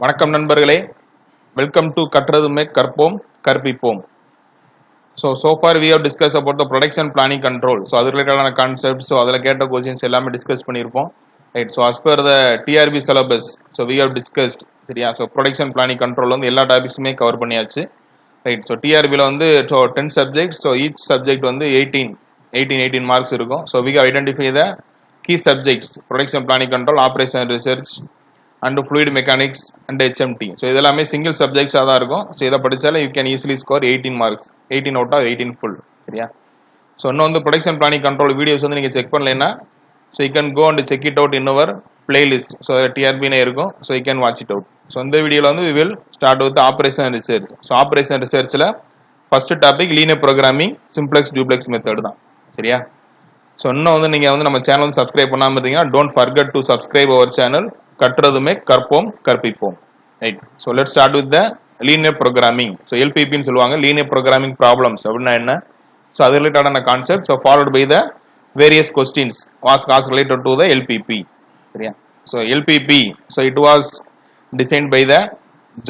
வணக்கம் நண்பர்களே, welcome to கற்றதுமே கற்போம் கற்பிப்போம். So far we have discussed about the production planning control. So அது ரிலேட்டடான கான்செப்ட், ஸோ அதில் கேட்ட கொஸ்டின்ஸ் எல்லாமே டிஸ்கஸ் பண்ணியிருப்போம். Right. So as per the TRB syllabus, so we have discussed. சரியா? ஸோ ப்ரொடக்ஷன் பிளானிங் கண்ட்ரோல் வந்து எல்லா டாபிக்ஸுமே கவர் பண்ணியாச்சு. ரைட். ஸோ டிஆர்பியில் வந்து 10 சப்ஜெக்ட்ஸ், ஸோ ஈச் சப்ஜெக்ட் வந்து 18 மார்க்ஸ் இருக்கும். So we have identify the key subjects: production planning control, operation research and fluid mechanics and HMT. So இதெல்லாமே single சப்ஜெக்ட்ஸாக தான் இருக்கும். ஸோ இதை படித்தாலே you can easily score 18 marks, 18 out of 18 full. சரியா? So இன்னும் வந்து ப்ரொடக்ஷன் பிளானிங் கண்ட்ரோல் வீடியோஸ் வந்து நீங்கள் செக் பண்ணலைன்னா, so you can go and check it out in our playlist. So டிஆர்பினே இருக்கும். So you can watch it out. So இந்த வீடியோவில் வந்து we will start with operation research. So operation ரிசர்ச்சில் first topic linear programming, simplex duplex method தான். சரியா? So இன்னும் வந்து நீங்கள் வந்து நம்ம சேனல் வந்து சப்ஸ்கிரைப் பண்ணாமல் இருந்தீங்கன்னா, don't forget to subscribe our channel. கற்றதுமே கற்போம் கற்பிப்போம். Right. So let start with the linear programming. So எல்பிபின்னு சொல்லுவாங்க, லீனியர் ப்ரோக்ராமிங் ப்ராப்ளம்ஸ் அப்படின்னா என்ன? ஸோ அது ரிலேட்டடான concept. So followed by the various questions was related to the LPP. சரியா? So LPP, so it was designed by the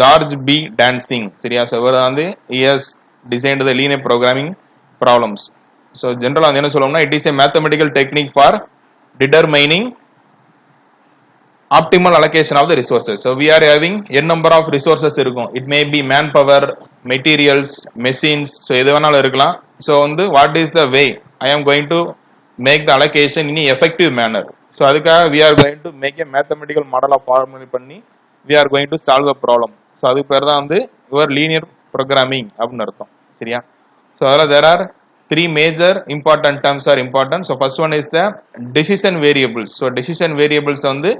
George B Dantzig. சரியா? So இவர் வந்து years designed the linear programming problems. So ஜென்ரலாக வந்து என்ன சொல்லுவோம்னா, it is a mathematical technique for determining optimal allocation of the resources. So we are having n number of resources இருக்கும். It may be manpower, materials, machines. So எது வேணாலும் இருக்கலாம். So வந்து what is the way I am going to make the allocation in an effective manner. So அதுக்காக we are going to make a mathematical model of formulate பண்ணி we are going to solve the problem. So அதுக்கு பேர் தான் வந்து your linear programming அப்படின்னு அர்த்தம். சரியா? So அதில் there are three major important terms are important. So first one is the decision variables. So decision variables வந்து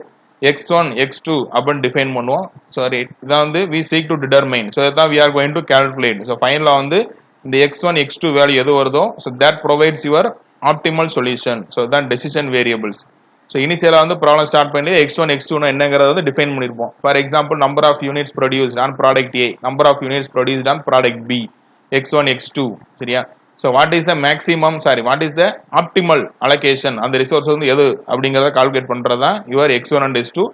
x1 x2 அப்படின்னு டிஃபைன் பண்ணுவோம். சாரி, இதான் வந்து we seek to determine. So இதான் we are going to calculate. So ஃபைனலாக வந்து இந்த x1 x2 value எது வருதோ, so that provides your optimal solution. So இதான் decision variables. ஸோ இனிஷியலாக வந்து ப்ராப்ளம் ஸ்டார்ட் பண்ணி x1 x2 என்னங்கிறத வந்து டிஃபைன் பண்ணியிருப்போம். For example, number of units produced on product A, number of units produced on product B, x1 x2. சரியா? So what is the maximum, what is the optimal allocation, அந்த resource வந்து எது அப்படிங்கறத calculate பண்றது தான் your x1 and x2.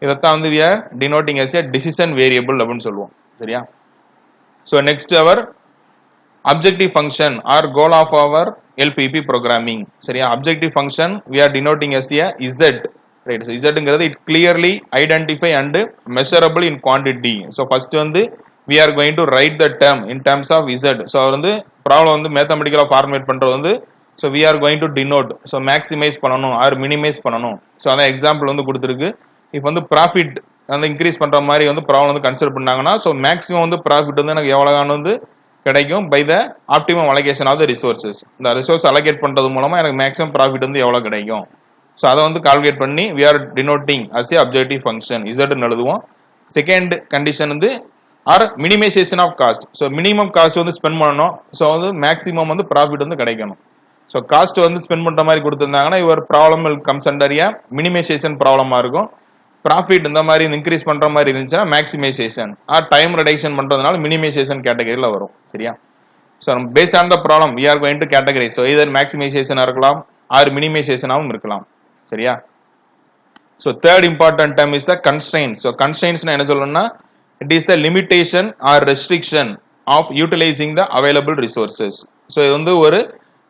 இதத்தான் வந்து we are denoting as a decision variable அப்படின்னு சொல்லுவோம். சரியா? So next our objective function or goal of our LPP programming. சரியா? objective function we are denoting as a z. Right. So zங்கிறது it clearly identify and measurable in quantity. So first வந்து we are going to write the term in terms of z. So வந்து problem வந்து மேத்தமெட்டிக்கலா format பண்றது வந்து, so we are going to denote, so maximize பண்ணனும் R minimise பண்ணனும். So அத example வந்து கொடுத்திருக்கு. இப்போ வந்து ப்ராஃபிட் வந்து இன்க்ரீஸ் பண்ற மாதிரி வந்து ப்ராப்ளம் வந்து கன்சிடர் பண்ணாங்கன்னா, so மேக்ஸிமம் வந்து ப்ராஃபிட் வந்து எனக்கு எவ்வளவு வந்து கிடைக்கும் by the optimum allocation of the resources. இந்த ரிசோர்ஸ் அலோகேட் பண்றது மூலமா எனக்கு மேக்ஸிமம் ப்ராஃபிட் வந்து எவ்வளவு கிடைக்கும். ஸோ அதை வந்து கால்குலேட் பண்ணி we are denoting as a objective function z ன்னு எழுதுவோம். செகண்ட் கண்டிஷன் வந்து or minimization of cost. So minimum cost வந்து ஸ்பெண்ட் பண்ணணும். ஸோ வந்து மேக்ஸிமம் வந்து ப்ராஃபிட் வந்து கிடைக்கணும். ஸோ காஸ்ட் வந்து ஸ்பெண்ட் பண்ற மாதிரி கொடுத்துருந்தாங்கன்னா இவர் problem comes under a minimization ப்ராப்ளமா இருக்கும். ப்ராஃபிட் இந்த மாதிரி இன்க்ரீஸ் பண்ற மாதிரி இருந்துச்சுன்னா மேக்ஸிமைசேஷன், ஆர் டைம் ரிடக்ஷன் பண்றதுனால மினிமைசேஷன் கேட்டகரியில் வரும். சரியா? So based on the problem we are going to categorize. So either மேக்ஸிமைசேஷனாக இருக்கலாம் ஆர் மினிமைசேஷனாகவும் இருக்கலாம். சரியா? So third important term is the constraints. So கன்ஸ்ட்ரெயின்ஸ்னா என்ன சொல்லணும்னா, it is the limitation or restriction of utilizing the available resources. So இது வந்து ஒரு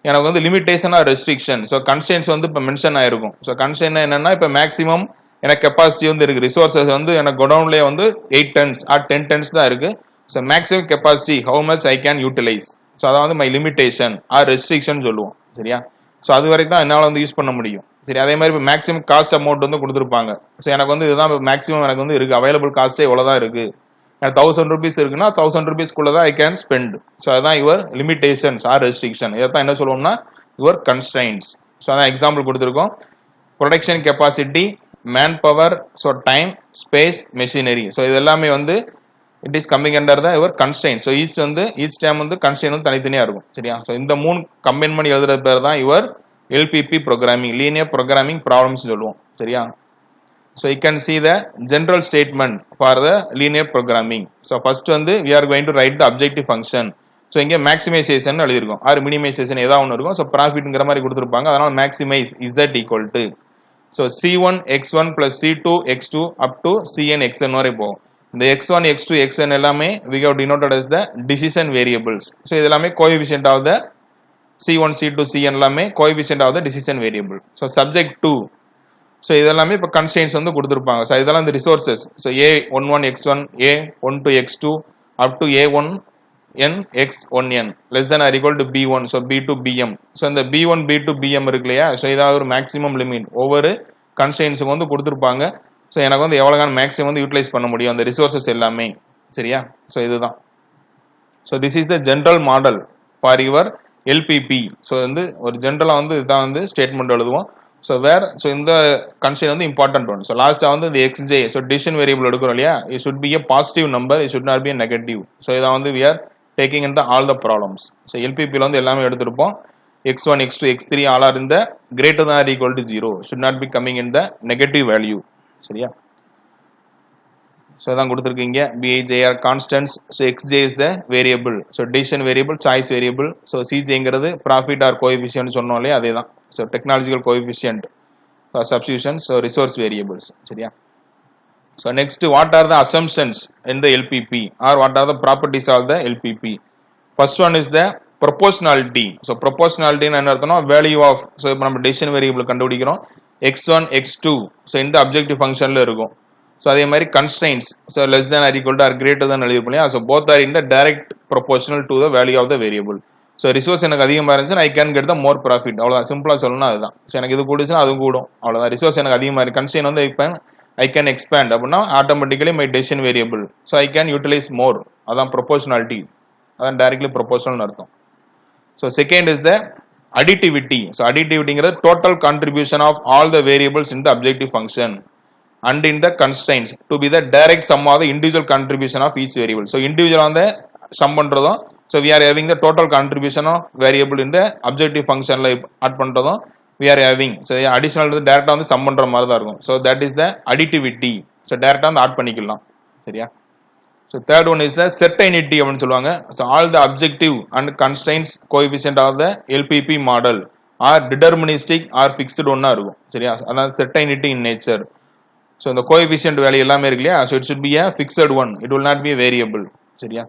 எனக்கு வந்து limitation or restriction. So constraints வந்து இப்போ மென்ஷன் ஆயிருக்கும். ஸோ கன்ஸ்ட்ரெயின் என்னன்னா, இப்போ மேக்ஸிமம் எனக்கு கெப்பாசிட்டி வந்து இருக்கு. ரிசோர்சஸ் வந்து எனக்கு கோடவுன்லேயே வந்து 8 tons ஆர் 10 tons தான் இருக்கு. So maximum capacity how much I can utilize. So அதான் வந்து மை லிமிடேஷன் ஆர் ரெஸ்ட்ரிக்ஷன் சொல்லுவோம். சரியா? ஸோ அது வரைக்கும் தான் என்னால் வந்து யூஸ் பண்ண முடியும். சரி, அதே மாதிரி இப்போ மேக்ஸிமம் காஸ்ட் அமௌண்ட் வந்து கொடுத்துருப்பாங்க. ஸோ எனக்கு வந்து இதுதான் மேக்ஸிமம் எனக்கு வந்து இருக்கு, அவைலபிள் காஸ்ட்டே இவ்வளோதான் இருக்கு. எனக்கு 1000 rupees இருக்குன்னா 1000 rupeesக்குள்ள தான் ஐ கேன் ஸ்பெண்ட். ஸோ அதான் யுவர் லிமிடேஷன்ஸ் ஆர் ரெஸ்ட்ரிக்ஷன். இதைத்தான் என்ன சொல்லுவோம்னா யுவர் கன்ஸ்ட்ரெயின்ஸ். ஸோ அதான் எக்ஸாம்பிள் கொடுத்துருக்கோம். Production capacity, man power, so time, space, machinery. So இது எல்லாமே வந்து it is coming under the your constraint. So each time வந்து கன்ஸ்ட்ரெயின் வந்து தனித்தனியாக இருக்கும். சரியா? ஸோ இந்த 3 கம்பைன் பண்ணி எழுதுற பேர் தான் your LPP programming, linear programming problems சொல்லுவோம். சரியா? So you can see the general statement for the linear programming. So first வந்து we are going to write the objective function. So இங்க maximization எழுதிருக்கோம் ஆர் minimization ஏதாவது ஒன்று இருக்கும். So profitங்கிற மாதிரி கொடுத்துருப்பாங்க. அதனால maximize z equal to, so c1 x1 plus c2 x2 up to cn xn வரை போகும். இந்த x1 x2 xn எல்லாமே we have denoted as the decision variables. So இது எல்லாமே coefficient of the c1 c2 cn எல்லாமே coefficient of the decision variable. So subject 2, so இதெல்லாமே இப்ப constraints வந்து கொடுத்திருப்பாங்க. So இதெல்லாம் இந்த resources. So a11 x1 a12 x2 up to a1 n x1n less than or equal to b1, so b2 bm. So இந்த b1 b2 bm இருக்கு இல்லையா, so இதான் ஒரு maximum limit ஒவ்வொரு constraints வந்து கொடுத்திருப்பாங்க. so எனக்கு வந்து எவ்வளவுகான மேக்ஸிமம் வந்து யூட்டிலைஸ் பண்ண முடியும் அந்த ரிசோர்சஸ் எல்லாமே, சரியா? so இதுதான். so this is the general model for your LPP. so வந்து ஒரு ஜெனரலா வந்து இதான் வந்து ஸ்டேட்மென்ட் எழுதுவோம். so where so இந்த கன்ஸ்ட்ரெயின்ட் வந்து இம்பார்ட்டன்ட் ஒன். so லாஸ்டா வந்து இந்த xj, so decision variable எடுக்கிறோம் இல்லையா, it should be a positive number, it should not be a negative. so இதான் வந்து we are taking in the all the problems. so LPP ல வந்து எல்லாமே எடுத்துருப்போம். x1 x2 x3 all are in the greater than or equal to 0, should not be coming in the negative value, சரியா? so அதான் கொடுத்திருக்கீங்க. bij are constants, so xj is the variable, so decision variable, choice variable. so cj ங்கிறது profit or coefficient சொன்னோம் இல்லையா, அதேதான். so technological coefficient for substitution, so resource variables, சரியா? so next, what are the assumptions in the LPP or what are the properties of the LPP? first one is the proportionality. so proportionality னா என்ன அர்த்தம்னா value of, so இப்போ நம்ம decision variable கண்டுபிடிக்கிறோம் x1 x2, so இந்த objective functionல இருக்கும். so அதே மாதிரி constraints, so less than or equal to or greater than எழுதிருப்போம் இல்லையா, so both are in the direct proportional to the value of the variable. so resource எனக்கு அதிகமா இருந்துச்சுன்னா I can get the more profit, அவ்வளவுதான். சிம்பிளா சொல்லணும்னா அதுதான். so எனக்கு இது கூடுச்சுன்னா அதுவும் கூடும், அவ்வளவுதான். resource எனக்கு அதிகமா இருக்கு, constraint வந்து I can expand அப்படின்னா automatically my decision variable, so I can utilize more, அதான் proportionality, அதான் directly proportional அர்த்தம். so second is the additivity. so additivity ங்கிறது total contribution of all the variables in the objective function and in the constraints to be the direct sum of the individual contribution of each variable. so individual on the sum பண்றதும், so we are having the total contribution of variable in the objective function ல add பண்றதும் we are having, so additional வந்து டைரக்டா வந்து some பண்ற மாதிரி தான் இருக்கும். so that is the additivity, so டைரக்டா வந்து ஆட் பண்ணிக்கலாம், சரியா? so third one is the certainty அப்படினு சொல்வாங்க. so all the objective and constraints coefficient of the LPP model are deterministic or fixed ஒண்ணா இருக்கும், சரியா? அதான் certainty in nature. so the coefficient value எல்லாமே இருக்கு இல்லையா, so it should be a fixed one, it will not be a variable, சரியா?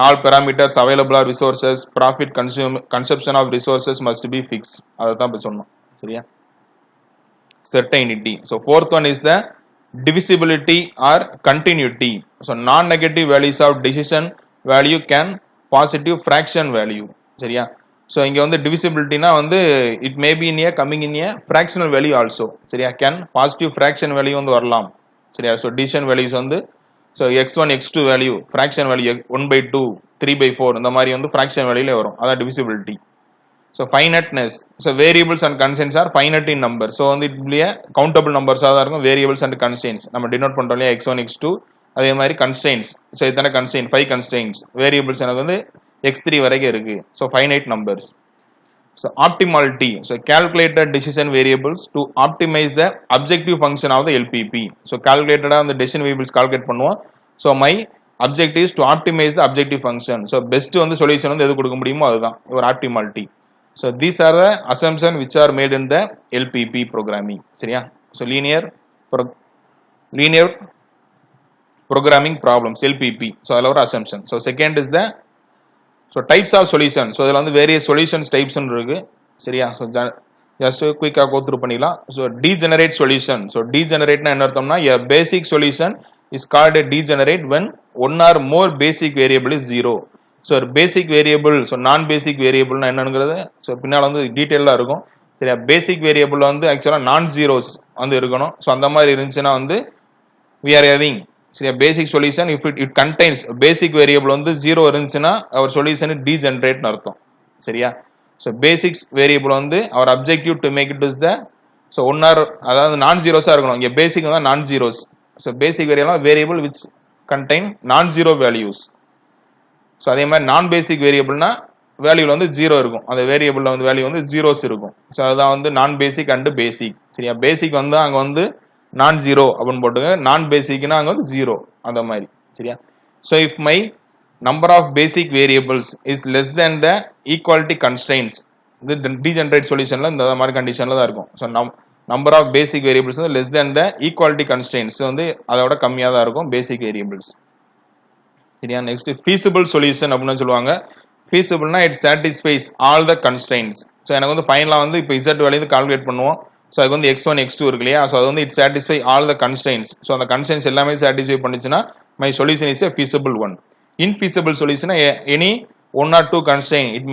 all parameters available or resources, profit consumption of resources must be fixed, அதான் இப்ப சொன்னோம், சரியா? certainty. so fourth one is the divisibility or continuity. so non negative values of decision value can positive fraction value, சரியா? so இங்க வந்து divisibility னா வந்து it may be in a coming in a fractional value also, சரியா? can positive fraction value வந்து வரலாம், சரியா? so decision values வந்து so x1 x2 value fraction value 1/2 3/4 இந்த மாதிரி வந்து fraction value ல வரும், அதான் divisibility. so finiteness, so variables and constraints are finite in number, so வந்து இதுலயே countable numbers ஆ தான் இருக்கும் variables and constraints. நம்ம denote பண்றோம் இல்லையா x1 x2, அதே மாதிரி constraints, so இத்தனை constraint 5 constraints, variables எனக்கு வந்து x3 வரைக்கும் இருக்கு, so finite numbers. so optimality, so calculated decision variables to optimize the objective function of the LPP. so calculated ஆ அந்த decision variables calculate பண்ணுவோம், so my objective is to optimize the objective function. so best வந்து solution வந்து எது கொடுக்க முடியுமோ அதுதான் ஒரு optimality. so these are the assumptions which are made in the LPP programming, சரியா? so linear programming problems LPP, so அதல ஒரு assumption. so second is the so types of solution, so இதல வந்து various solutions types ன்னு இருக்கு, சரியா? so just quick ஆ go through பண்ணிடலாம். so degenerate solution, so degenerate னா என்ன அர்த்தம்னா a basic solution is called a degenerate when one or more basic variable is zero. so basic variable, so non basic variable னா என்னங்கிறது so பின்னால வந்து டீடைலா இருக்கும், சரியா? basic variable வந்து actually non zeros வந்து இருக்கணும், so அந்த மாதிரி இருந்துச்சுனா வந்து we are having, சரியா? basic solution if it contains basic variable வந்து 0 இருந்துச்சுனா our solution is degenerate னு அர்த்தம், சரியா? so basic variable வந்து our objective to make it is the so one or அதாவது non zeros ஆ இருக்கணும். இங்க basic வந்து non zeros, so basic variable which contain non zero values. so அதே மாதிரி நான் பேசிக் வேரியபிள்னா வேல்யூல வந்து 0 இருக்கும், அந்த வேரியபிள்ல வந்து வேல்யூ வந்து zeros இருக்கும், so அதான் வந்து நான் பேசிக் அண்ட் பேசிக், சரியா? பேசிக் வந்து அங்க வந்து நான் ஜீரோ அப்படின்னு போட்டுங்க, நான் பேசிக்னா அங்க வந்து 0 அந்த மாதிரி, சரியா? so if my number of basic variables is less than the equality constraints, the degenerate solutionல இந்த மாதிரி கண்டிஷன்ல தான் இருக்கும். so number of basic variables less than the equality constraints வந்து அதோட கம்மியா தான் இருக்கும் basic variables. சரியா. நெக்ஸ்ட் feasible சொல்யூஷன் அப்படின்னு சொல்லுவாங்க. feasibleனா it satisfies all the constraints. So எனக்கு வந்து ஃபைனலாக வந்து இப்போ z வேல்யூ கால்குலேட் பண்ணுவோம். ஸோ அதுக்கு வந்து x1 x2 இருக்கு இல்லையா, ஸோ அது வந்து it satisfy all the constraints. So அந்த கன்ஸ்ட்ரெயின்ஸ் எல்லாமே சாட்டிஸ்ஃபை பண்ணுச்சுன்னா my solution is a feasible one. Infeasible solution any one or two constraint it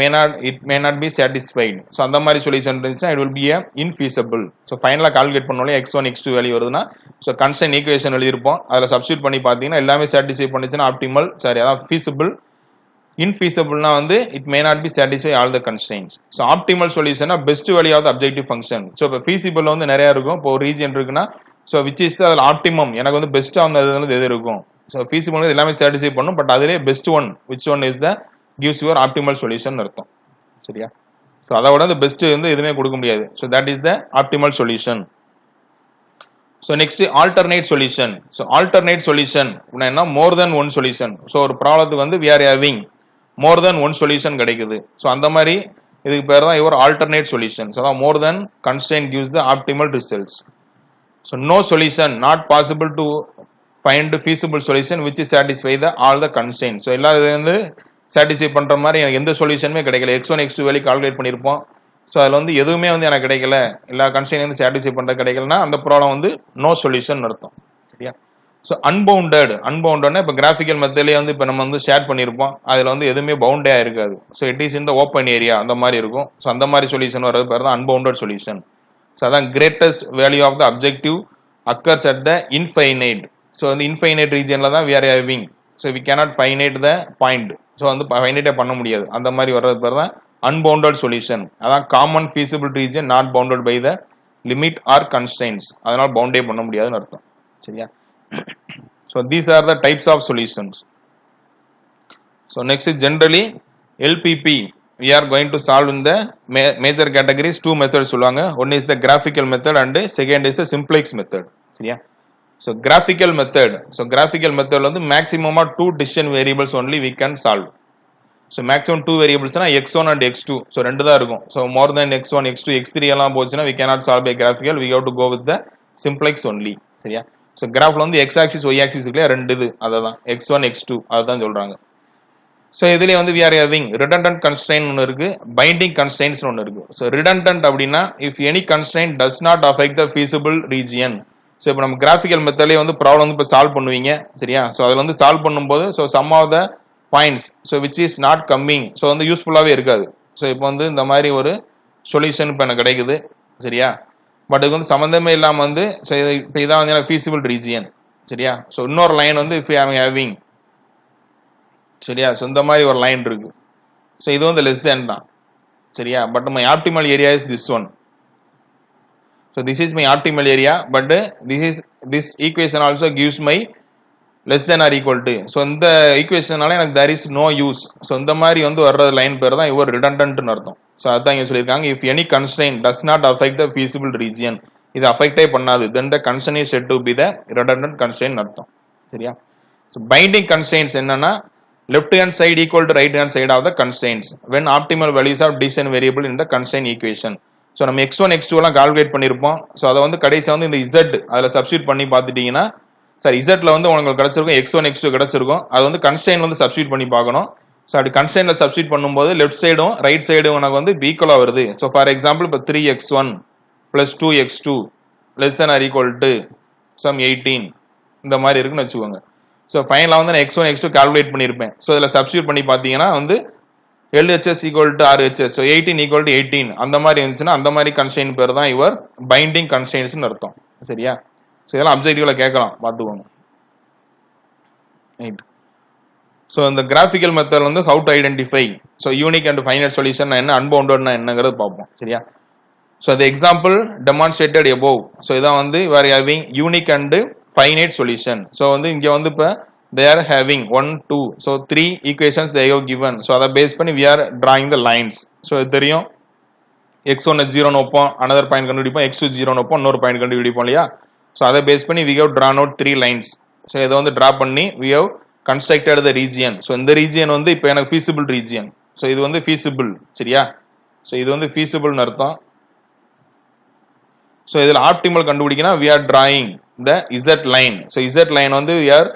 may not be satisfied. So அந்த மாதிரி சொல்யூஷன் இருந்துச்சுன்னா it will be a infeasible. So ஃபைனலாக calculate பண்ணோம்ல x1 x2 value வருதுன்னா so constraint equation எழுதியிருப்போம், அதில் substitute பண்ணி பார்த்தீங்கன்னா எல்லாமே சாட்டிஸ்ஃபை பண்ணுச்சுன்னா ஆப்டிமல், சாரி அதான் feasible. இன்ஃபீசிபிள்னா வந்து it may not be satisfy all the constraints. So optimal சொல்யூஷனா best value of the objective function. So இப்போ feasible வந்து நிறைய இருக்கும். இப்போ ஒரு ரீஜன் இருக்குன்னா ஸோ விச் இஸ் அதில் ஆப்டிமம் எனக்கு வந்து பெஸ்ட்டாக வந்து எது இருக்கும். ஸோ feasible எல்லாமே சாட்டிஸ்ஃபை பண்ணும், பட் அதிலே best one which one is the gives your optimal solution அர்த்தம். சரியா. ஸோ அதை விட பெஸ்ட் வந்து எதுவுமே கொடுக்க முடியாது. So that is the optimal solution. So next alternate solution. So alternate solution அப்படின்னா மோர் தென் ஒன் சொல்யூஷன். ஸோ ஒரு ப்ராப்ளத்துக்கு வந்து we are having more than one solution கிடைக்குது. ஸோ அந்த மாதிரி இதுக்கு பேர் தான் யுவர் ஆல்டர்னேட் சொல்யூஷன். ஸோ அதான் more than constraint gives the optimal results. So no solution not possible to find feasible solution which satisfy the all the constraints. ஸோ எல்லா இது வந்து சாட்டிஸ்ஃபை பண்ற மாதிரி எனக்கு எந்த சொல்யூஷனுமே கிடைக்கல. x1 x2 வேல்யூ கால்குலேட் பண்ணியிருப்போம், ஸோ அதில் வந்து எதுவுமே வந்து எனக்கு கிடைக்கல, எல்லா கன்ஸ்ட்ரெயின் வந்து சாட்டிஸ்ஃபை பண்ணுறது கிடைக்கலன்னா அந்த ப்ராப்ளம் வந்து நோ சொல்யூஷன் அர்த்தம். சரியா. ஸோ அன்பவுண்டட்னா இப்போ கிராஃபிக்கல் மெத்தட்லேயே வந்து இப்போ நம்ம வந்து ஷேர் பண்ணியிருப்போம், அதில் வந்து எதுவுமே பவுண்டே இருக்காது. So it is in the open area அந்த மாதிரி இருக்கும். ஸோ அந்த மாதிரி சொல்யூஷன் வர்றது பேர் தான் அன்பவுண்டட் சொல்யூஷன். ஸோ அதான் greatest value of the objective occurs at the infinite. So வந்து இன்ஃபைனைட் ரீஜனில் தான் we are having. So we cannot finite the point. So வந்து ஃபைனைட்டே பண்ண முடியாது, அந்த மாதிரி வர்றது பேர் தான் அன்பவுண்டட் சொல்யூஷன். அதான் common feasible region not bounded by the limit or constraints, அதனால பவுண்டே பண்ண முடியாதுன்னு அர்த்தம். சரியா. So these are the types of solutions. So next is generally LPP we are going to solve in the major categories. Two methods சொல்லுவாங்க. One is the graphical method and second is the simplex method. சரியா. So graphical method. So graphical method வந்து maximum of two decision variables only we can solve. So maximum two variables na x1 and x2. So ரெண்டு தான் இருக்கும். So more than x1 x2 x3 எல்லாம் போச்சுன்னா we cannot solve by graphical, we have to go with the simplex only. சரியா. So கிராஃப்ல வந்து X axis Y axis இல்லையா, ரெண்டு இது அதான் x1 x2 அதுதான் சொல்றாங்க. ஸோ இதுலேயே வந்து we are having redundant constraint ஒன்று இருக்கு, பைண்டிங் constraints ஒன்று இருக்கு. ஸோ redundant அப்படின்னா if any constraint does not affect the feasible region. So இப்போ நம்ம கிராஃபிக்கல் மெத்தட்லேயே வந்து ப்ராப்ளம் வந்து இப்போ சால்வ் பண்ணுவீங்க. சரியா. ஸோ அதில் வந்து சால்வ் பண்ணும்போது so some of the points so which is not coming, so வந்து யூஸ்ஃபுல்லாகவே இருக்காது. ஸோ இப்போ வந்து இந்த மாதிரி ஒரு சொல்யூஷன் இப்போ எனக்கு கிடைக்குது. சரியா. பட் இதுக்கு வந்து சம்மந்தமே இல்லாமல் வந்து இப்போ இதான் வந்து எனக்கு feasible region. சரியா. ஸோ இன்னொரு லைன் வந்து if I am having. சரியா. ஸோ இந்த மாதிரி ஒரு லைன் இருக்கு. ஸோ இது வந்து லெஸ் தேன் தான். சரியா. But my optimal area is this one. So this is my optimal area, but this equation also gives my less than or equal to. So இந்த ஈக்குவேஷனால எனக்கு there is no use. So இந்த மாதிரி வந்து வர்ற line பேர் தான் இவர் ரிடண்டன்ட்னு அர்த்தம். ஸோ அதான் இங்கே சொல்லியிருக்காங்க if any constraint does not affect the feasible region, இது அஃபெக்டே பண்ணாது, then the constraint is said to be the redundant constraint அர்த்தம். சரியா. ஸோ பைண்டிங் constraints என்னன்னா left hand side equal to right hand side of the constraints when optimal values of decision variable in the constraint equation. So நம்ம x1 x2 எல்லாம் calculate பண்ணியிருப்போம். So அதை வந்து கடைசியாக வந்து இந்த z அதில் சப்ஸ்டியூட் பண்ணி பார்த்துட்டீங்கன்னா சார் இசட்ல வந்து உங்களுக்கு கிடைச்சிருக்கும் x1 x2 கிடைச்சிருக்கும், அது வந்து கன்ஸ்ட்ரெயின் வந்து சப்ஸ்டியூட் பண்ணி பார்க்கணும். ஸோ அப்படி கன்ஸ்ட்ரெயின்ல சப்ஸ்டியூட் பண்ணும்போது லெஃப்ட் சைடும் ரைட் சைடும் எனக்கு வந்து ஈக்குவலா வருது. ஸோ ஃபார் எக்ஸாம்பிள் இப்போ 3x1 + 2x2 less than or equal to some 18 இந்த மாதிரி இருக்குன்னு வச்சுக்கோங்க. ஸோ ஃபைனலாக வந்து நான் x1 x2 கால்குலேட் பண்ணியிருப்பேன். ஸோ இதில் சப்ஸ்டியூட் பண்ணி பார்த்தீங்கன்னா வந்து LHS = RHS, ஸோ 18 = 18 அந்த மாதிரி இருந்துச்சுன்னா அந்த மாதிரி கன்ஸ்ட்ரெயின் பேர் தான் இவர் பைண்டிங் கன்ஸ்ட்ரெயின்ஸ்னு அர்த்தம். சரியா. ஸோ இதெல்லாம் அப்ஜெக்டிவ்ல கேட்கலாம், பார்த்துக்கோங்க. ரைட். ஸோ இந்த கிராஃபிக்கல் மெத்தட் வந்து how to identify so unique and finite solution என்ன, அன்பவுண்டட்னா என்னங்கிறது பார்ப்போம். சரியா. So the example demonstrated above. So இதான் வந்து we are having unique and finite solution. So வந்து இங்க வந்து இப்போ they are having 1 2 so 3 equations they have given. So அதை பேஸ் பண்ணி we are drawing the lines. So இது தெரியும், x1 0 வைப்போம், another பாயிண்ட் கண்டுபிடிப்போம், x2 0 வைப்போம், இன்னொரு பாயிண்ட் கண்டுபிடிப்போம் இல்லையா. ஸோ அதை பேஸ் பண்ணி we have drawn out 3 lines. So இதை வந்து டிரா பண்ணி we have constructed the region. So இந்த ரீஜியன் வந்து இப்போ எனக்கு feasible region. ஸோ இது வந்து feasible. சரியா. ஸோ இது வந்து feasibleனு அர்த்தம். ஸோ இதில் ஆப்டிமல் கண்டுபிடிக்கணும் we are drawing the z line. So z line வந்து we are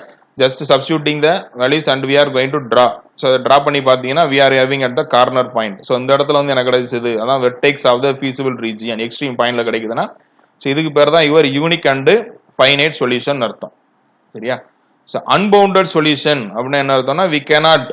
just substituting the values and we are going to draw. So draw பண்ணி பாத்தீங்கன்னா we are having at the corner point. So இந்த இடத்துல வந்து எனக்கு கிடைச்சது அதான் vertex of the feasible region extreme pointல கிடைக்குதுன்னா so இதுக்கு பேர் தான் your unique and finite solution அர்த்தம். சரியா? So unbounded solution அப்படின்னா என்ன அர்த்தம்னா we cannot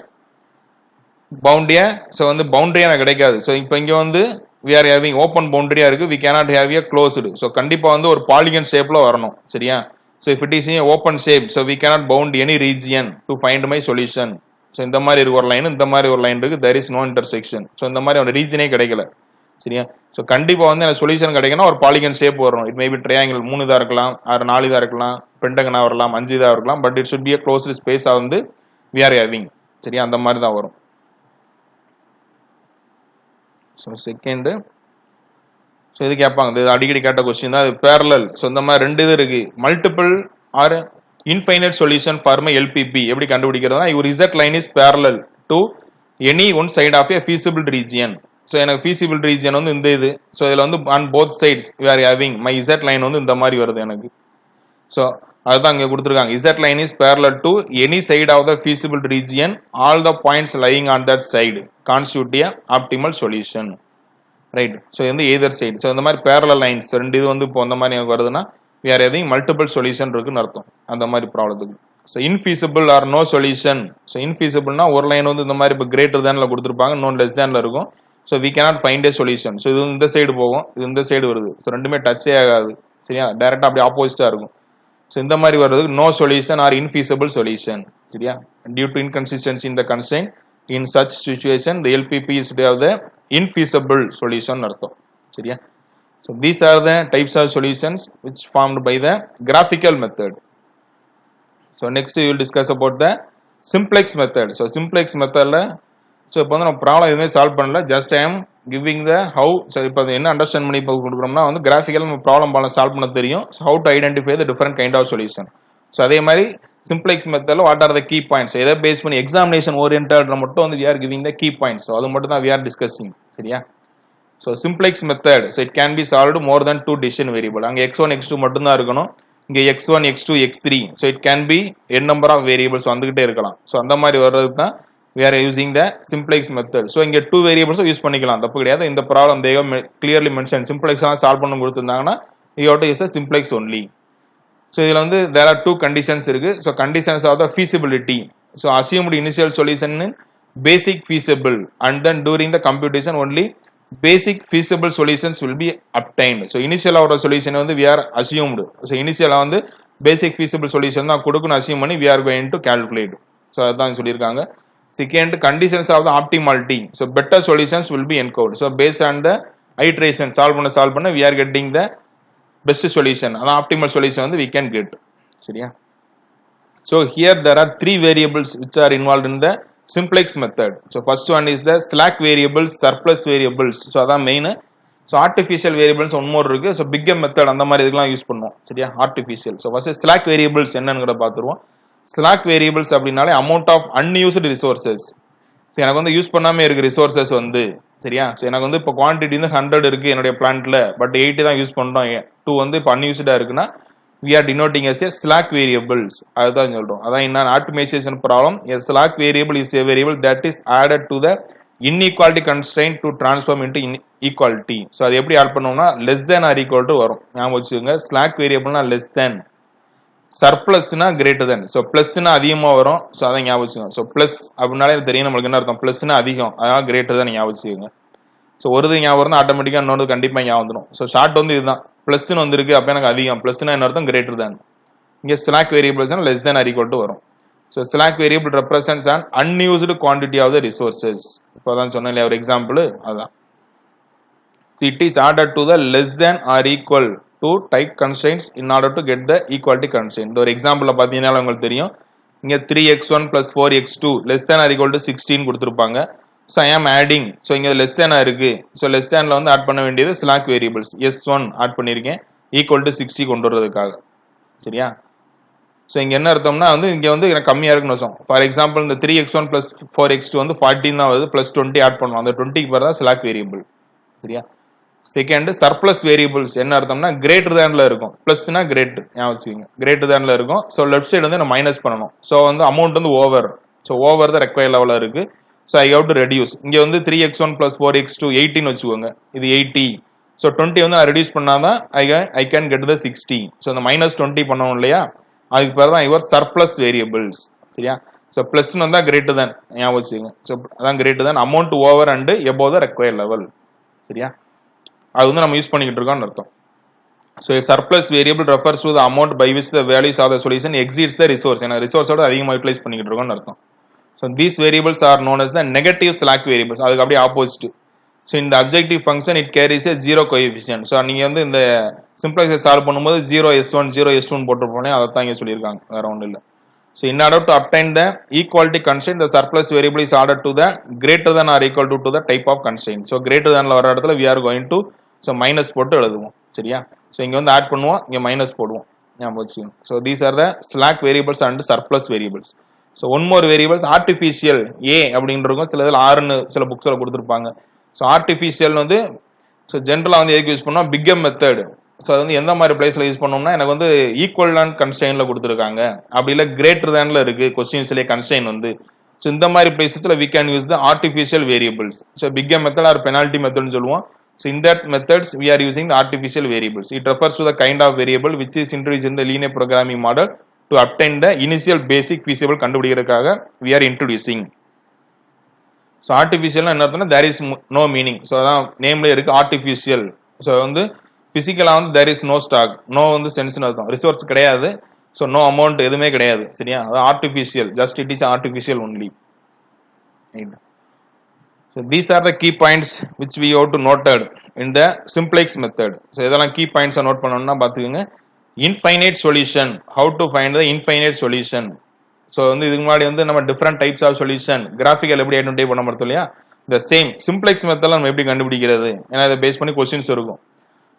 bound a so வந்து boundary எனக்கு கிடைக்காது. So இப்போ இங்க வந்து we are having open boundary இருக்கு, we cannot have a closed. So கண்டிப்பா வந்து ஒரு polygon shapeல வரணும். சரியா? So if it is in open shape, so we cannot bound any region to find my solution. So இந்த மாதிரி இருக்கு ஒரு லைன், இந்த மாதிரி ஒரு லைன் இருக்கு, there is no intersection. So இந்த மாதிரி ஒரு ரீஜனே கிடைக்கல. சரியா? So கண்டிப்பா வந்து எனக்கு சொல்யூஷன் கிடைக்கணும் ஒரு பாலிகன் ஷேப் வரணும். இட் மே பி ட்ரையாங்கிள் 3 இதா இருக்கலாம், 4 இதா இருக்கலாம், பென்டகனா வரலாம், 5 இதா இருக்கலாம், but it should be a closed space வந்து we are having. சரியா? அந்த மாதிரி தான் வரும். So second so இது கேட்பாங்க, இது அடிக்கடி கேட்ட கொஸ்டின் தான். இது parallel. So இந்த மாதிரி ரெண்டு இது இருக்கு, multiple or infinite solution for my LPP எப்படி கண்டுபிடிக்கிறதுனா your z line is parallel to any one side of a feasible region. So எனக்கு feasible region வந்து இந்த இது, so இதுல வந்து on both sides we are having my z line வந்து இந்த மாதிரி வருது எனக்கு. So அதுதான் இங்க கொடுத்திருக்காங்க, z line is parallel to any side of the feasible region, all the points lying on that side constitute a optimal solution. Right? So இந்த either side. So இந்த மாதிரி parallel lines ரெண்டு இது வந்து இப்போ அந்த மாதிரி எனக்கு வருதுன்னா we are having multiple solution இருக்குன்னு அர்த்தம் அந்த மாதிரி ப்ராப்ளத்துக்கு. So infeasible or no solution. So infeasibleனா ஒரு லைன் வந்து இந்த மாதிரி இப்போ greater thanல கொடுத்திருப்பாங்க, இன்னொன்று less thanல இருக்கும். So we cannot find a solution. So இது இந்த சைடு போகும், இது இந்த சைடு வருது. So ரெண்டுமே டச்சே ஆகாது. சரியா? டைரக்டா அப்படியே ஆப்போசிட்டா இருக்கும். So இந்த மாதிரி வர்றதுக்கு no solution or infeasible solution. சரியா? Due to inconsistency in the constraint, in such situation the LPP is to have the infeasible solution அர்த்தம். சரியா? So these are the types of solutions which formed by the graphical method. So next we will discuss about the simplex method. So simplex method la so இப்போ வந்து நம்ம problem எதுவுமே solve பண்ணல, just I am giving the how. சரி இப்போ என்ன understand பண்ணி இப்போ கொடுக்குறோம்னா வந்து கிராஃபிக்கல் நம்ம ப்ராப்ளம் சால்வ் பண்ண தெரியும், how to identify the different kind of solution. So அதே மாதிரி சிம்ப்ளெக்ஸ் மெத்தடில் what are the key points, எதை பேஸ் பண்ணி எக்ஸாமினேஷன் ஓரியன்டாக மட்டும் வந்து we are giving the key points. So அது மட்டும் தான் வி ஆர் டிஸ்கஸிங். சரியா? So simplex method so it can be solved more than 2 decision variable. அங்கே x1 x2 மட்டும் தான் இருக்கணும், இங்கே x1 x2 x3 so it can be n number of variables வந்துகிட்டே இருக்கலாம். ஸோ அந்த மாதிரி வர்றதுக்கு தான் we are using the simplex method. So இங்க 2 variables யூஸ் பண்ணிக்கலாம், தப்பு கிடையாது. இந்த problem they have clearly mentioned simplex எல்லாம் சால்வ் பண்ண கொடுத்திருந்தாங்கன்னா you have to use a simplex only. So இதுல வந்து there are 2 conditions இருக்கு. So conditions of the feasibility. So assumed initial solution in basic feasible and then during the computation only basic feasible solutions will be obtained. So initial our solution வந்து we are assumed. So initial வந்து basic feasible solution தான் கொடுக்கணும் assume பண்ணி we are going to calculate. So அதான் சொல்லியிருக்காங்க. Second, conditions of the optimality. So better solutions will be encoded. So based on the iteration solve பண்ண we are getting the best solution. அதான் optimal solution வந்து we can get. சரியா? So here there are 3 variables which are involved in the simplex method. So first one is the slack variables, surplus variables. So அதான் main. So artificial variables one more இருக்கு. So bigger method அந்த மாதிரி இதுக்கெல்லாம் use பண்ணுவோம். சரியா? artificial. So first slack variables என்னங்கறத பாத்துருவோம். slack variables அப்படினாலே amount of unused resources. So எனக்கு வந்து யூஸ் பண்ணாம இருக்கு resources வந்து. சரியா? So எனக்கு வந்து இப்போ quantity வந்து 100 இருக்கு என்னோட பிளான்ட்ல, பட் 80 தான் யூஸ் பண்றோம், 2 வந்து இப்போ unused-ஆ இருக்குன்னா we are denoting as a slack variables. அதுதான் சொல்றோம். அதான் என்ன optimization problem. A slack variable is a variable that is added to the inequality constraint to transform into equality. So அது எப்படி ஆட் பண்ணுவோம்னா less than or equal to வரும். ஞாபகம் வச்சுக்கோங்க. slack variableனா less than, சர்ப்ளஸ்னா கிரேட்டர் தென். ஸோ பிளஸ்னா அதிகமா வரும். ஸோ அதை ஞாபகம் வச்சுக்கோங்க. ஸோ பிளஸ் அப்படின்னாலே தெரியும் நம்மளுக்கு என்ன அர்த்தம், பிளஸ்னா அதிகம், அதனால கிரேட்டர் தான் ஞாபகம் வச்சுக்கோங்க. ஸோ ஒரு இது ஞாபகம் இருந்தால் ஆட்டோமேட்டிக்கா இன்னொரு கண்டிப்பா ஞாபகம் வந்துடும். ஸோ ஷார்ட் வந்து இதுதான், பிளஸ்ன்னு வந்திருக்கு அப்போ எனக்கு அதிகம், பிளஸ்னா என்ன அர்த்தம், கிரேட்டர் தேன். இங்கே slack variables less than or equal to வரும். So slack variable represents an unused quantity of the resources. இப்போ தான் சொன்னேன் இல்லையா ஒரு எக்ஸாம்பிள், அதான். It is order to the less than or equal to type constraints in order to get the equality constraint. இந்த ஒரு எக்ஸாம்பிள்ல பாத்தீங்கன்னா உங்களுக்கு தெரியும், இங்க 3x1 plus 4x2 less than or equal to 16 கொடுத்திருப்பாங்க. So I am adding, so இங்க less than இருக்கு, so less thanல வந்து ஆட் பண்ண வேண்டியது slack variables s1 ஆட் பண்ணிருக்கேன் equal to 60 கொண்டு வரதுக்காக. சரியா? so இங்க என்ன அர்த்தம்னா வந்து இங்க வந்து எனக்கு கம்மியா இருக்குன்னு அர்த்தம். ஃபார் எக்ஸாம்பிள் இந்த 3x1 plus 4x2 வந்து 14 தான் வருது, plus 20 ஆட் பண்ணுவோம், அந்த 20க்கு பேர் தான் slack variable. சரியா? செகண்ட் சர்ப்ளஸ் வேரியபிள்ஸ் என்ன அர்த்தம்னா கிரேட்டர் தேன்ல இருக்கும், பிளஸ்னா கிரேட் ஞாபகம் வச்சுக்கோங்க, கிரேட்டர் தேன்ல இருக்கும். ஸோ லெஃப்ட் சைடு வந்து நம்ம மைனஸ் பண்ணணும். ஸோ வந்து அமௌண்ட் வந்து over, so over the require லெவலில் இருக்கு. So I have to reduce. இங்கே வந்து 3x1 + 4x2 18 வச்சுக்கோங்க, இது 80. ஸோ 20 வந்து நான் ரெடியூஸ் பண்ணாதான் I can get the 60. So அந்த -20 பண்ணணும் இல்லையா, அதுக்கு பேர் தான் யுவர் சர்ப்ளஸ் வேரியபிள்ஸ். சரியா? ஸோ பிளஸ்ன்னு வந்தால் கிரேட்டர் தேன் ஞாபகம் வச்சுக்கோங்க. ஸோ அதான் greater than amount over and above the required level. சரியா? அது வந்து நம்ம யூஸ் பண்ணிக்கிட்டு இருக்கோம்னு அர்த்தம். So surplus variable refers to the amount by which the values of the solution exceeds the resource. ஏன்னா ரிசோர்ஸோட அதிகமாக யூட்டிலைஸ் பண்ணிக்கிட்டு இருக்கோம்னு அர்த்தம். So these variables are known as the negative slack variables. அதுக்கு அப்படியே ஆப்போசிட். ஸோ இந்த objective function it carries a zero coefficient. So நீங்கள் வந்து இந்த சிம்பிளக்ஸை சால்வ் பண்ணும்போது 0s1 0s2 போட்டுருப்போனே, அதை தான் இங்கே சொல்லியிருக்காங்க, வேற ஒன்றும் இல்லை. So in order to obtain the equality constraint, the surplus variable is ordered to the greater than or equal to the type of constraint. So greater than வர இடத்துல we are going to so minus போட்டு எழுதுவோம். சரியா? So இங்க வந்து add பண்ணுவோம், இங்க minus போடுவோம். ஞாபகம் வச்சுக்கோங்க. So these are the slack variables and surplus variables. So one more variables artificial a அப்படின்றதும் சில இதில் ஆறுன்னு சில புக்ஸ்ல கொடுத்துருப்பாங்க. ஸோ ஆர்டிஃபிஷியல் வந்து ஸோ ஜென்ரலாக வந்து எதுக்கு யூஸ் பண்ணோம், பிக்கம் மெத்தட். ஸோ அது வந்து எந்த மாதிரி பிளேஸ்ல யூஸ் பண்ணோம்னா, எனக்கு வந்து ஈக்குவல் அண்ட் கன்ஸ்டைன்ல கொடுத்துருக்காங்க, அப்படி இல்லை கிரேட்டர் தேன்ல இருக்கு கொஸ்டின்ஸ்லேயே கன்ஸ்டைன் வந்து. ஸோ இந்த மாதிரி பிளேசஸ்ல we can use the artificial variables. So big M method or penalty மெத்தட்னு சொல்லுவோம். So in that methods we are using the artificial variables. It refers to the kind of variable which is introduced in the linear programming model to obtain the initial basic feasible கண்டுபிடிக்கிறதுக்காக we are introducing. So artificial என்ன அர்த்தம்னா there is no meaning. So அதான் நேம்லேயே இருக்கு artificial. So வந்து பிசிக்கலா வந்து தேர் is no stock, no வந்து சென்ஸ்னு அர்த்தம், ரிசோர்ஸ் கிடையாது. ஸோ நோ அமௌண்ட் எதுவுமே கிடையாது. சரியா? அது artificial, just it is artificial only. So these are the key points which we have to noted in the simplex method. So இதெல்லாம் key points நோட் பண்ணணும்னா பாத்துக்கோங்க. Infinite solution, how to find the infinite solution. So வந்து இதுக்கு முன்னாடி வந்து நம்ம different types of solution graphical எப்படி identify பண்ண முடியும் இல்லையா, இந்த சேம் சிம்பிளெக்ஸ் மெத்தட்ல நம்ம எப்படி கண்டுபிடிக்கிறது, ஏன்னா இதை பேஸ் பண்ணி கொஸ்டின்ஸ் இருக்கும்.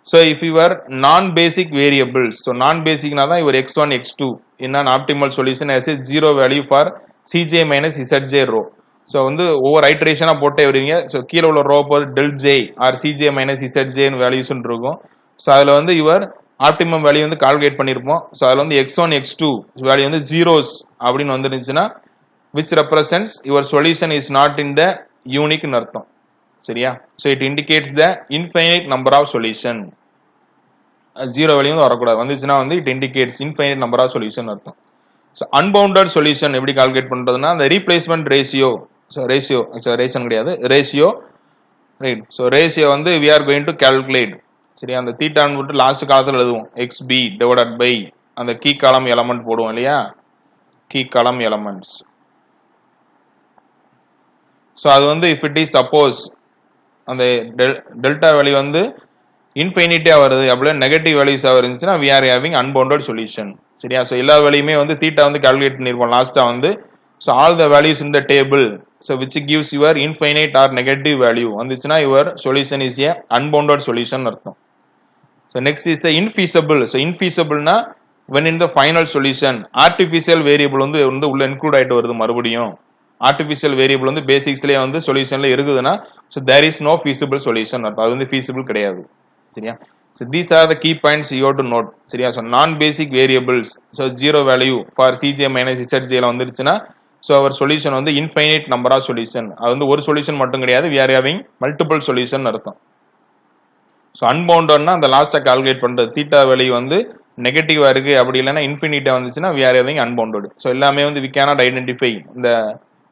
So if you are non-basic variables, so non-basic na da your x1 x2 in an optimal solution as a zero value for cj minus zj row. So வந்து ஒவ்வொரு ஐட்ரேஷனா போட்டே வருவீங்க. ஸோ கீழே உள்ள ரோ போது del j or cj minus zj values இருக்கும். So அதில் வந்து யுவர் ஆப்டிமம் வேல்யூ வந்து கால்குலேட் பண்ணியிருப்போம். ஸோ அதில் வந்து x1 x2 வேல்யூ வந்து ஜீரோஸ் அப்படின்னு வந்துருந்துச்சுன்னா which represents your solution is not in the unique ன்னு அர்த்தம். சரியா? So it indicates the infinite number of solution. Zero value வந்து வரக்கூடாது, வந்துச்சுன்னா வந்து it indicates infinite number of solution அர்த்தம். ஸோ அன்பவுண்டட் சொல்யூஷன் எப்படி கால்குலேட் பண்றதுன்னா அந்த replacement ratio, so ratio ration கிடையாது ரேஷியோ, ரைட்? ஸோ ரேஷியோ வந்து we are going to calculate. சரியா? அந்த தீட்டான்னு விட்டு லாஸ்ட் காலத்தில் எழுதுவோம், எக்ஸ்பி டிவைடட் பை அந்த கீ காலம் எலமெண்ட் போடுவோம் இல்லையா, கீ காலம் எலமெண்ட்ஸ். ஸோ அது வந்து இஃப் இட் இஸ் சப்போஸ் அந்த டெல்டா வேல்யூ வந்து இன்ஃபைனிட்டியா வருது, அப்படியே நெகட்டிவ் வேல்யூஸா இருந்துச்சுன்னா we are having unbounded solution. சரியா? ஸோ எல்லா வேல்யூமே வந்து தீட்டா வந்து கால்குலேட் பண்ணிருப்போம் லாஸ்டா வந்து. So all the values in the table, so which gives your infinite or negative value வந்துச்சுன்னா your solution is a unbounded solution அர்த்தம். So next is infeasible. So இன்ஃபீசபிள்னா when in the final solution artificial variable வந்து உள்ள include ஆயிட்டு வருது மறுபடியும். Artificial variable வந்து பேசிக்ஸ்லேயே வந்து சொல்யூஷன்ல இருக்குதுன்னா so there is no feasible solution அர்த்தம், அது வந்து ஃபீசிபிள் கிடையாது. சரியா? So these are the key points you have to note. சரியா? So non basic variables, so zero value for cj minus zj ல வந்துருச்சுன்னா so our solution வந்து infinite number of solution, அது வந்து ஒரு சொல்யூஷன் மட்டும் கிடையாது, we are having multiple solution அர்த்தம். So unboundedனா அந்த லாஸ்டா கால்குலேட் பண்றது தீட்டா வேல்யூ வந்து நெகட்டிவா இருக்கு அப்படி இல்லைன்னா இன்ஃபினிட்டா வந்துச்சுன்னா we are having unbounded. So எல்லாமே வந்து we cannot identify, இந்த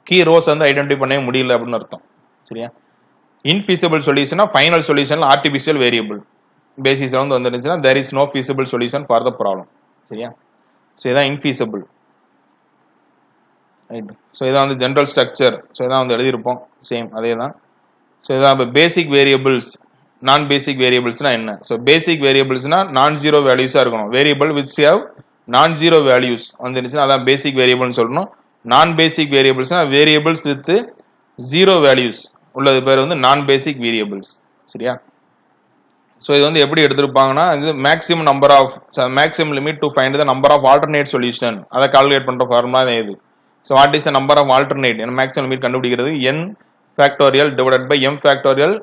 கீ ரோஸ் வந்து ஐடென்டிஃபை பண்ணவே முடியல அப்படின்னு அர்த்தம். சரியா? இன்ஃபீசிபிள் சொல்யூஷனா ஃபைனல் சொல்யூஷன்ல ஆர்டிஃபிஷியல் வேரியபிள் பேசிஸ்ல வந்து வந்துருந்துச்சுன்னா there is no feasible solution for the problem. சரியா? ஸோ இதான் இன்ஃபீசிபிள். ரைட்? ஸோ இதான் வந்து ஜென்ரல் ஸ்ட்ரக்சர். ஸோ இதான் வந்து எழுதியிருப்போம் சேம் அதே தான். ஸோ இதான் இப்போ பேசிக் வேரியபிள்ஸ். நான் பேசிக் வேரியபிள்ஸ்னா என்ன? ஸோ பேசிக் வேரியபிள்ஸ்னா நான் ஜீரோ வேல்யூஸா இருக்கணும். வேரியபிள் விச் ஹேவ் நான் ஜீரோ வேல்யூஸ் வந்துருச்சுன்னா அதான் பேசிக் வேரியபிள்னு சொல்லணும். நான் பேசிக் வேரியபிள்ஸ்னா வேரியபிள்ஸ் வித் ஜீரோ வேல்யூஸ் உள்ளது பேர் வந்து நான் பேசிக் வேரியபிள்ஸ். சரியா? ஸோ இது வந்து எப்படி எடுத்திருப்பாங்கன்னா இது maximum number of maximum limit to find the number of alternate solution, அதை கால்குலேட் பண்ற ஃபார்முலா தான் இது. So what is the number of alternate, maximum limit கண்டுபிடிக்கிறது n factorial divided by m factorial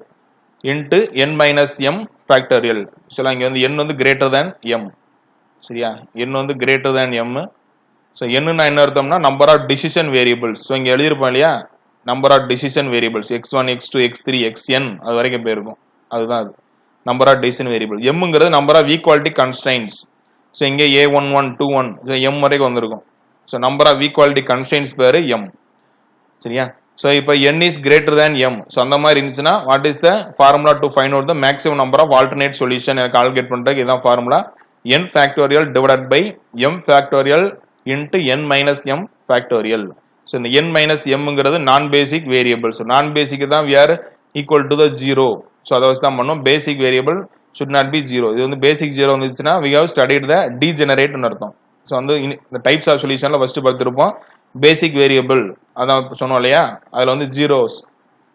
into n minus m factorial. So இங்க வந்து n வந்து greater than m. சரியா? n வந்து greater than m. So n னா என்ன அர்த்தம்னா number of decision variables. So இங்க எழுதிருப்போம் இல்லையா number of decision variables x1 x2 x3 xn அது வரைக்கும் போயிருக்கும். அதுதான் அது. Number of decision variables. m ங்கிறது number of equality constraints. So இங்க a11 21 so m வரைக்கும் வந்திருக்கும். So number of equality constraints பேரு m. சரியா? So இப்போ n is greater than m. So அந்த மாதிரி இருந்துச்சுன்னா what is the formula to find out the maximum number of alternate solution எனக்கு கால்குலேட் பண்றதுக்கு இதான் formula n factorial divided by m factorial into n minus m factorial. So இந்த n minus m ங்கிறது நான் பேசிக் variable. So நான் பேசிக் தான் we are equal to the 0. So அதை வச்சு தான் பண்ணோம் basic variable should not be 0. இது வந்து basic 0 வந்துச்சுன்னா we have studied the degenerate ன்னு அர்த்தம். So வந்து இந்த டைப்ஸ் ஆஃப் சொல்யூஷன்ல ஃபர்ஸ்ட் பார்த்திருப்போம் basic variable அதான் சொன்னோம் இல்லையா அதுல வந்து zeros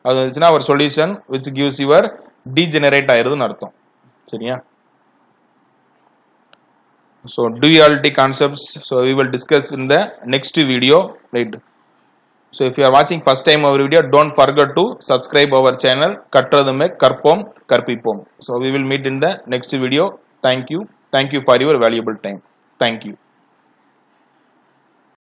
அது வந்துச்சுன்னா our solution which gives your degenerate ஆயிருதுன்னு அர்த்தம். சரியா? So duality concepts so we will discuss in the next video, right? So if you are watching first time our video, don't forget to subscribe our channel கற்றதுமே கற்போம் கற்பிப்போம். So we will meet in the next video. Thank you for your valuable time. Thank you.